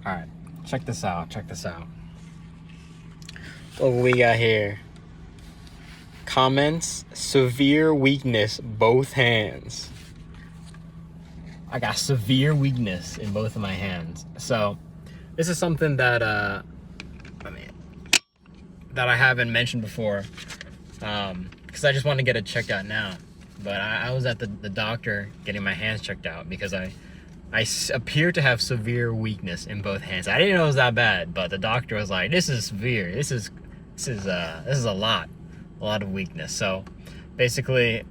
All right, check this out. Check this out. What we got here? Comments: severe weakness, both hands. I got severe weakness in both of my hands. So this is something that that I haven't mentioned before, because I just want to get it checked out now. But I was at the doctor getting my hands checked out because I appear to have severe weakness in both hands. I didn't know it was that bad, but the doctor was like, "This is severe. This is a lot of weakness." So basically,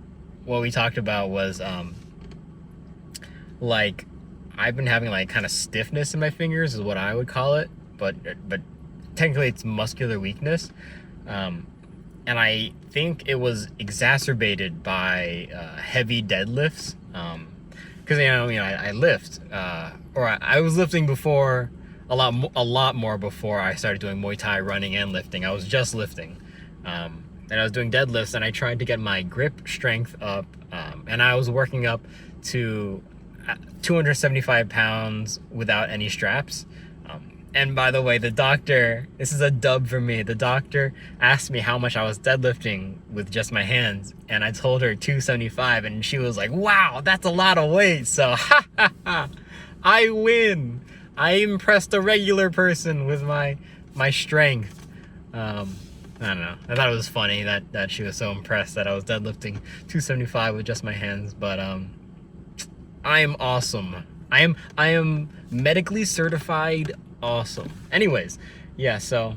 what we talked about was like I've been having like kind of stiffness in my fingers, is what I would call it, but technically it's muscular weakness, and I think it was exacerbated by heavy deadlifts, because I lift, or I was lifting before, a lot more before I started doing Muay Thai, running and lifting. I was just lifting, and I was doing deadlifts, and I tried to get my grip strength up, and I was working up to 275 pounds without any straps. And by the way, the doctor, this is a dub for me. The doctor asked me how much I was deadlifting with just my hands, and I told her 275, and she was like, "Wow, that's a lot of weight." So, I win. I impressed a regular person with my strength. I don't know. I thought it was funny that she was so impressed that I was deadlifting 275 with just my hands, but I am awesome. I am medically certified awesome. Anyways, yeah, so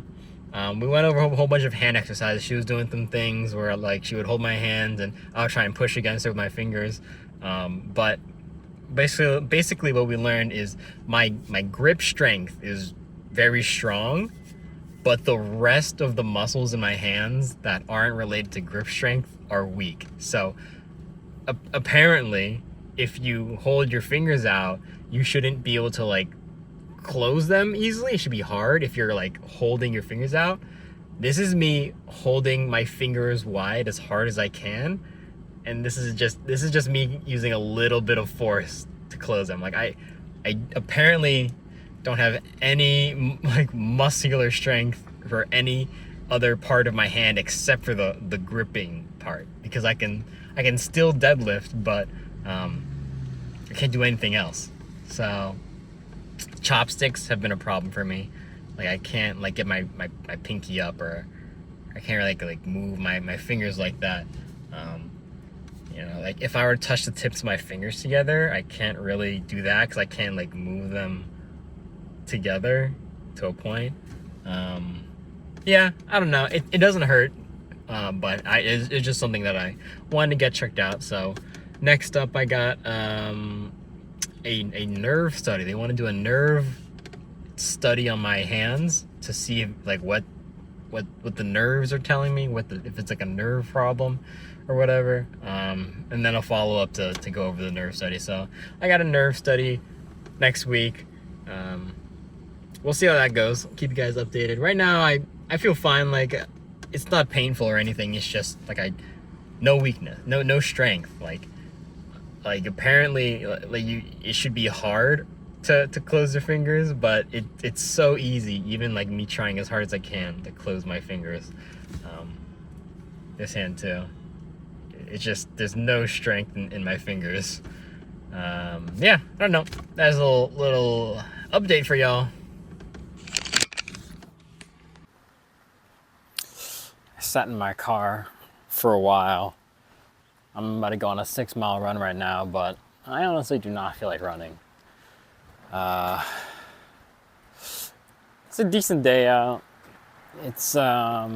we went over a whole bunch of hand exercises. She was doing some things where like she would hold my hand and I would try and push against her with my fingers. But basically what we learned is my grip strength is very strong, but the rest of the muscles in my hands that aren't related to grip strength are weak. So apparently, if you hold your fingers out, you shouldn't be able to like close them easily. It should be hard if you're like holding your fingers out. This is me holding my fingers wide as hard as I can, and this is just me using a little bit of force to close them. Like I apparently don't have any like muscular strength for any other part of my hand except for the gripping part, because I can still deadlift, but I can't do anything else. So chopsticks have been a problem for me. Like I can't like get my pinky up, or I can't really like move my fingers like that. Like if I were to touch the tips of my fingers together, I can't really do that because I can't like move them together to a point. Yeah, I don't know. It doesn't hurt, but it's just something that I wanted to get checked out. So next up, I got a nerve study. They want to do a nerve study on my hands to see if, like what the nerves are telling me, if it's like a nerve problem or whatever. And then I'll follow up to go over the nerve study. So I got a nerve study next week. We'll see how that goes. Keep you guys updated. Right now, I feel fine. Like it's not painful or anything. It's just like no weakness, no strength. Like apparently it should be hard to close your fingers, but it's so easy, even like me trying as hard as I can to close my fingers. This hand too, it's just there's no strength in my fingers. Yeah, I don't know. That's a little update for y'all. I sat in my car for a while. I'm about to go on a 6-mile run right now, but I honestly do not feel like running. It's a decent day out. It's a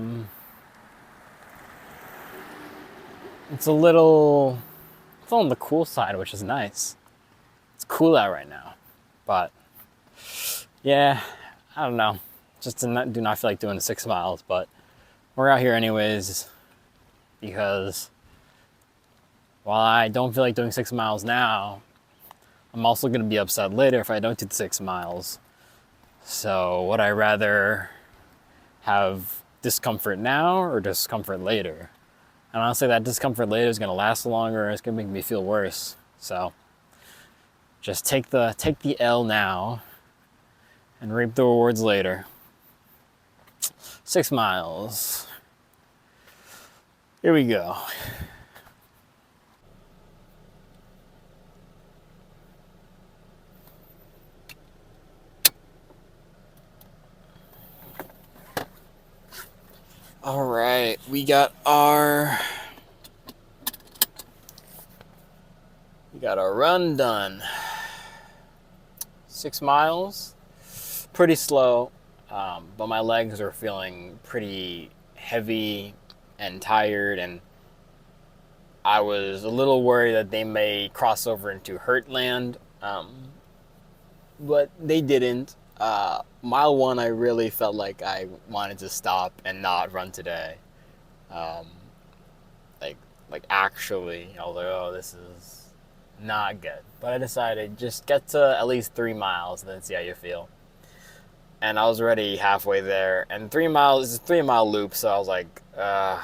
little, it's on the cool side, which is nice. It's cool out right now, but yeah, I don't know. Just do not feel like doing the 6 miles, but we're out here anyways, because while I don't feel like doing 6 miles now, I'm also going to be upset later if I don't do the 6 miles. So would I rather have discomfort now or discomfort later? And honestly, that discomfort later is going to last longer, and it's going to make me feel worse. So just take the L now and reap the rewards later. 6 miles. Here we go. All right, we got our run done. 6 miles, pretty slow, but my legs are feeling pretty heavy and tired, and I was a little worried that they may cross over into Hurtland, but they didn't. Mile 1, I really felt like I wanted to stop and not run today. Um, like actually, I was like, oh, this is not good. But I decided just get to at least 3 miles and then see how you feel. And I was already halfway there. And 3 miles is a 3 mile loop, so I was like I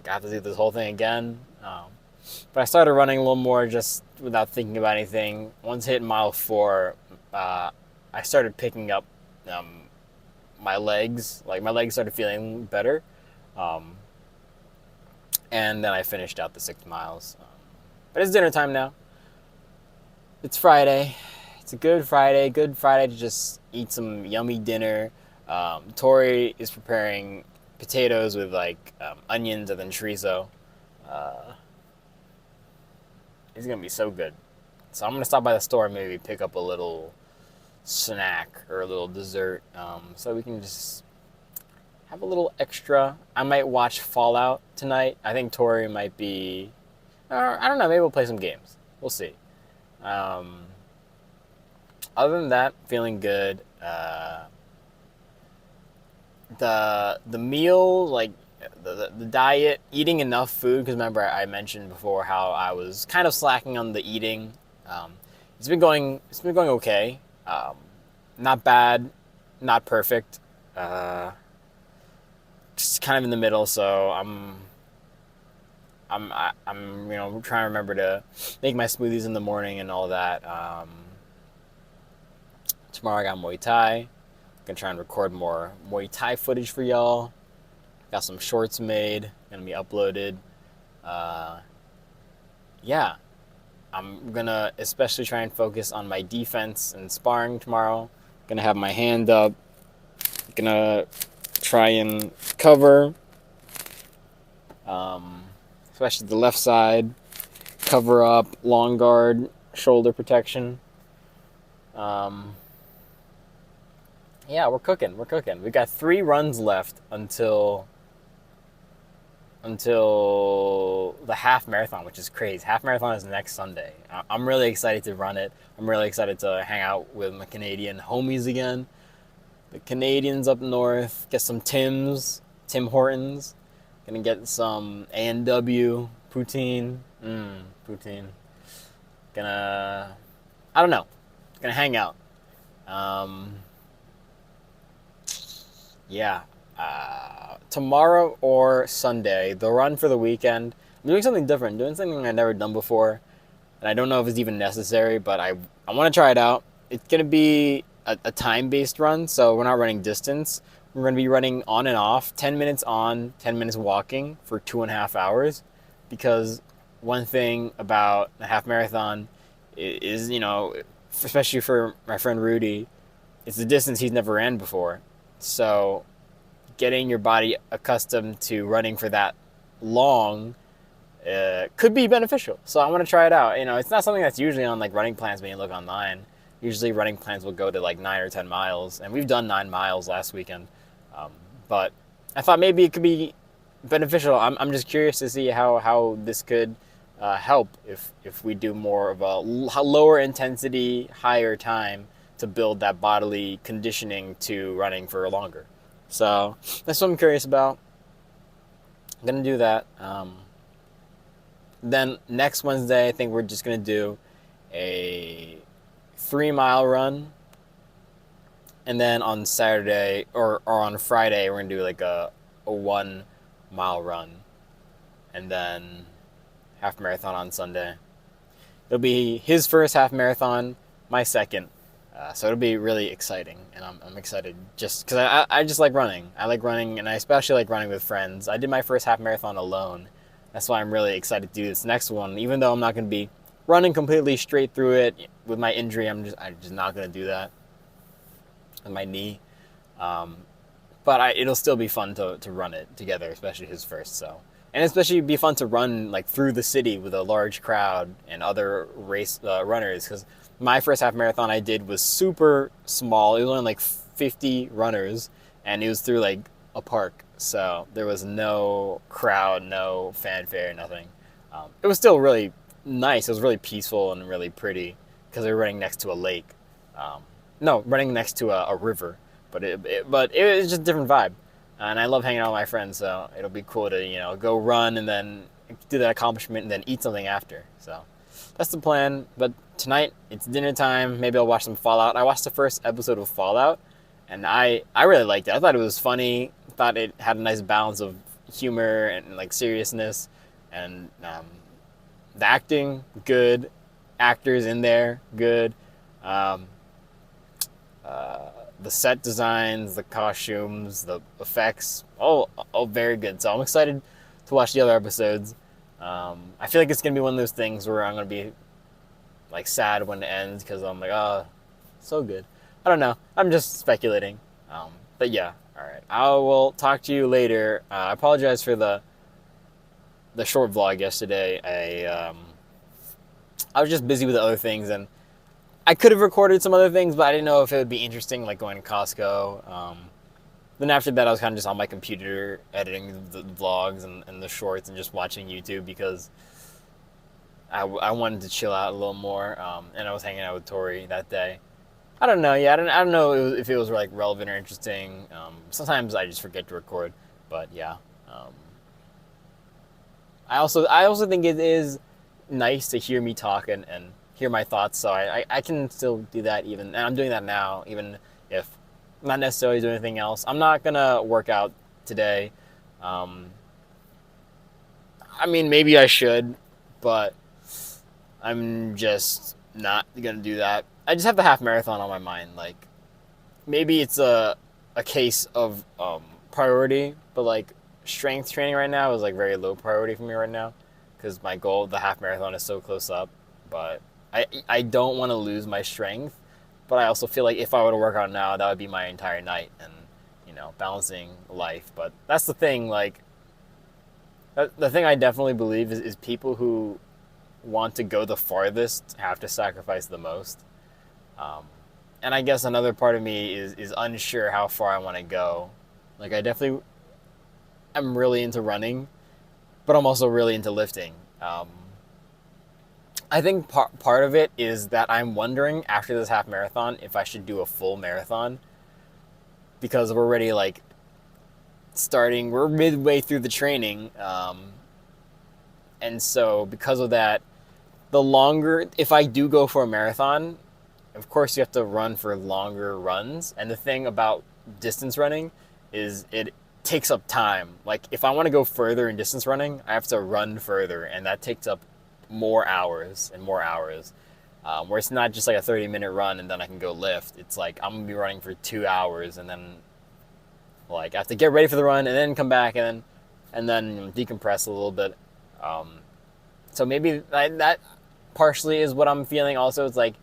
have to do this whole thing again. But I started running a little more just without thinking about anything. Once I hit mile 4, I started picking up my legs. Like my legs started feeling better. And then I finished out the 6 miles. But it's dinner time now. It's Friday. It's a good Friday. Good Friday to just eat some yummy dinner. Tori is preparing potatoes with like onions and then chorizo. It's gonna be so good. So I'm gonna stop by the store and maybe pick up a little snack or a little dessert, so we can just have a little extra. I might watch Fallout tonight. I think Tori might be, I don't know, maybe we'll play some games. We'll see. Other than that, feeling good. The meal, like the diet, eating enough food, because remember I mentioned before how I was kind of slacking on the eating. It's been going okay. Not bad, not perfect. Just kind of in the middle. So I'm trying to remember to make my smoothies in the morning and all that. Tomorrow I got Muay Thai. Gonna try and record more Muay Thai footage for y'all. Got some shorts made, gonna be uploaded. Yeah, I'm gonna especially try and focus on my defense and sparring tomorrow. Gonna have my hand up. Gonna try and cover, especially the left side. Cover up, long guard, shoulder protection. Yeah, we're cooking. We got 3 runs left until the half marathon, which is crazy. Half marathon is next Sunday. I'm really excited to run it. I'm really excited to hang out with my Canadian homies again. The Canadians up north. Get some Tim Hortons. Gonna get some A&W poutine. Poutine. I don't know. Gonna hang out. Yeah. Tomorrow or Sunday, the run for the weekend, I'm doing something different, doing something I've never done before, and I don't know if it's even necessary, but I want to try it out. It's going to be a time-based run, so we're not running distance. We're going to be running on and off, 10 minutes on, 10 minutes walking for 2.5 hours, because one thing about a half marathon is, especially for my friend Rudy, it's the distance he's never ran before. So getting your body accustomed to running for that long could be beneficial. So I want to try it out. It's not something that's usually on like running plans when you look online. Usually running plans will go to like 9 or 10 miles, and we've done 9 miles last weekend. But I thought maybe it could be beneficial. I'm just curious to see how this could help if we do more of a lower intensity, higher time to build that bodily conditioning to running for longer. So that's what I'm curious about. I'm going to do that. Then next Wednesday, I think we're just going to do a 3-mile run. And then on Saturday or on Friday, we're going to do like a 1-mile run. And then half marathon on Sunday. It'll be his first half marathon, my second. So it'll be really exciting, and I'm excited just because I just like running. I like running, and I especially like running with friends. I did my first half marathon alone. That's why I'm really excited to do this next one, even though I'm not going to be running completely straight through it with my injury. I'm just not going to do that with my knee. Um, but it'll still be fun to run it together, especially his first. So, and especially be fun to run like through the city with a large crowd and other race runners. Because my first half marathon I did was super small. It was only like 50 runners, and it was through like a park. So there was no crowd, no fanfare, nothing. It was still really nice. It was really peaceful and really pretty because they were running next to a lake. Um, no, running next to a river, but it was just a different vibe, and I love hanging out with my friends. So it'll be cool to go run and then do that accomplishment and then eat something after. So that's the plan. But tonight it's dinner time. Maybe I'll watch some Fallout. I watched the first episode of Fallout, and I really liked it. I thought it was funny. I thought it had a nice balance of humor and like seriousness, and the acting good, actors in there good. Um, the set designs, the costumes, the effects, all very good. So I'm excited to watch the other episodes. I feel like it's gonna be one of those things where I'm gonna be like sad when it ends because I'm like, oh, so good. I don't know. I'm just speculating. But yeah, all right. I will talk to you later. I apologize for the short vlog yesterday. I was just busy with other things, and I could have recorded some other things, but I didn't know if it would be interesting, like going to Costco. Then after that, I was kind of just on my computer editing the vlogs and the shorts and just watching YouTube because I wanted to chill out a little more. And I was hanging out with Tori that day. I don't know. Yeah, I don't know if it was like relevant or interesting. Sometimes I just forget to record, but yeah. I also think it is nice to hear me talk and hear my thoughts. So I can still do that even, and I'm doing that now, even if I'm not necessarily doing anything else. I'm not gonna work out today. I mean, maybe I should, but I'm just not gonna do that. I just have the half marathon on my mind. Like maybe it's a case of priority, but like strength training right now is like very low priority for me right now because my goal, the half marathon, is so close up. But I don't want to lose my strength, but I also feel like if I were to work out now, that would be my entire night and balancing life. But that's the thing. Like the thing I definitely believe is people who want to go the farthest have to sacrifice the most. Um, and I guess another part of me is unsure how far I want to go. Like I definitely I'm really into running, but I'm also really into lifting. I think part of it is that I'm wondering after this half marathon if I should do a full marathon because we're already like we're midway through the training. And so because of that, if I do go for a marathon, of course you have to run for longer runs. And the thing about distance running is it takes up time. Like if I want to go further in distance running, I have to run further, and that takes up more hours and more hours. Where it's not just like a 30-minute run and then I can go lift. It's like I'm gonna be running for 2 hours and then like I have to get ready for the run and then come back and then decompress a little bit. So maybe that partially is what I'm feeling. Also, it's like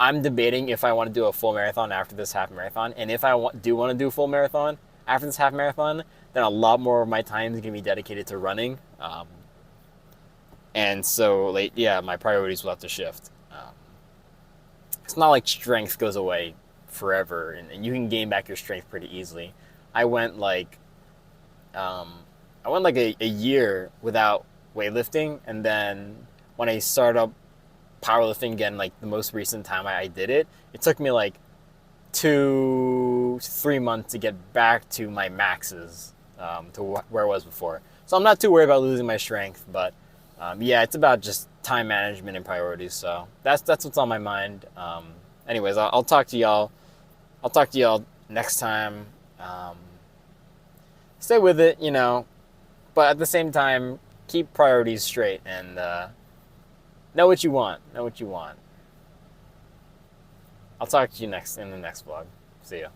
I'm debating if I want to do a full marathon after this half marathon, and if I do want to do a full marathon after this half marathon, then a lot more of my time is gonna be dedicated to running. And so, like, yeah, my priorities will have to shift. It's not like strength goes away forever, and you can gain back your strength pretty easily. I went like, a year without weightlifting, and then when I started up powerlifting again, like the most recent time I did it, it took me like 2-3 months to get back to my maxes, to where I was before. So I'm not too worried about losing my strength, but yeah, it's about just time management and priorities. So that's what's on my mind. Anyways, I'll talk to y'all. I'll talk to y'all next time. Stay with it, but at the same time, keep priorities straight and know what you want. Know what you want. I'll talk to you in the next vlog. See ya.